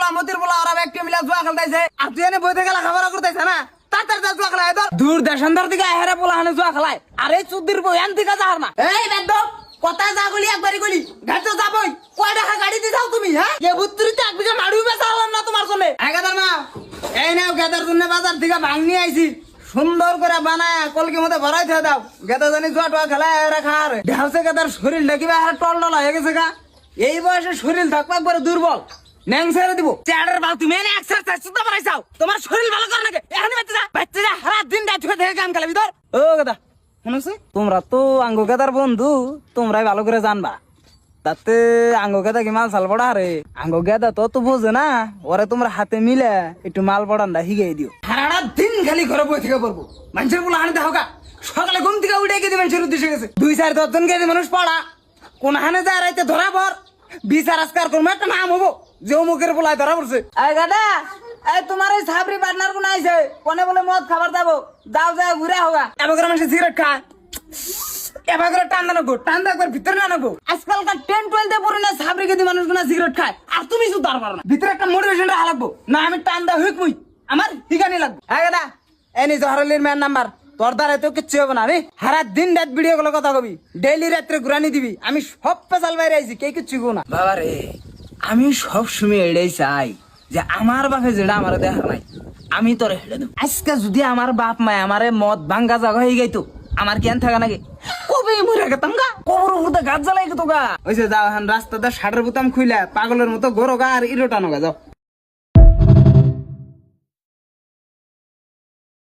পোলা মতির পোলা ওরা ব্যক্তি মিলা জুয়া খেলতেছে আর তুই এনে বই থেকে লেখাপড়া করতেছে না তাড়াতাড়ি জুয়া খেলায় তো দূর দেশান্তর থেকে হেরে পোলা হানে জুয়া খেলায় আর এই চুদ্দির বই আন থেকে যাহার না এই বেদ কথা যা গলি একবারই গলি ঘাটে যাবই কয় টাকা গাড়ি দিয়ে যাও তুমি হ্যাঁ এ বুত্রিতে এক বিঘা মাড়ু বেচালাম না তোমার জন্য গাদার মা এই নাও গেদার জন্য বাজার থেকে ভাঙ নিয়ে আইছি সুন্দর করে বানায় কলকি মধ্যে ভরাই থে দাও গেদা জানি জুয়া টুয়া খেলায় রাখা আর ঢালছে গেদার শরীর দেখিবা আর টল টল হয়ে গেছে গা এই বয়সে শরীর থাকবা একবারে দুর্বল ন্যাং ছেড়ে দিব চেয়ারের বাল তুমি এনে এক্সারসাইজ সুদ্ধা বানাইছাও তোমার শরীর ভালো করে নাকি এখানে বাচ্চা যা সারা দিন রাত থেকে কাম খেলাবি তোর ও গেদা শুনছি তোমরা তো আঙ্গ গেদার বন্ধু তোমরাই ভালো করে জানবা তাতে আঙ্গ গেদা কি মাল সাল পড়া রে আঙ্গ গেদা তো বোঝে না ওরে তোমরা হাতে মিলে একটু মাল পড়ানটা শিখিয়ে দিও সারা দিন খালি ঘরে বই থেকে পড়বো মানুষের বলে হানি দেখো গা সকালে ঘুম থেকে উঠে গেছে মানুষের উদ্দেশ্যে গেছে 2-4 জন গেছে মানুষ পড়া কোন হানে যায় রাইতে ধরা পর বিচার আজকার করবো একটা নাম হবো যে অমুকের বলায় ধরা পড়ছে এই গাদা এই তোমার এই সাবরি পার্টনার কোন আইছে কোনে বলে মদ খাবার দাবো দাও যায় ঘুরে হোগা এবার মানুষ সিগারেট খা এবার করে টান দানবো টান দা একবার ভিতরে না নাবো আজকালকার 10-12 পরে না সাবরি কেদি মানুষ গুনা সিগারেট খায় আর তুমি শুধু আর পারো না ভিতরে একটা মোটিভেশন রাখা লাগবো না আমি টান দা হুইক মুই আমার ঠিকানি লাগবে এই গাদা এই নি জহরলির ম্যান নাম্বার তোর দ্বারা তো কিচ্ছু হবে না আমি সারা দিন রাত ভিডিও গুলো কথা কবি ডেইলি রাত্রে ঘুরানি দিবি আমি সব পেশাল বাইরে আইছি কে কিচ্ছু গো না বাবা রে আমি সব সময় এটাই চাই যে আমার বাপে যেটা আমার দেখার নাই আমি তোর হেঁটে দেব আজকে যদি আমার বাপ মায় আমারে মদ ভাঙ্গা জাগা হয়ে গাইতো আমার জ্ঞান থাকা নাকি কবে মরে গেতাম গা কবর উপরে গাছ জ্বালাই গেতো গা ওই যে যাও রাস্তাতে শাটার বুতাম খুইলা পাগলের মতো গরো গা আর ইরোটানো গা যাও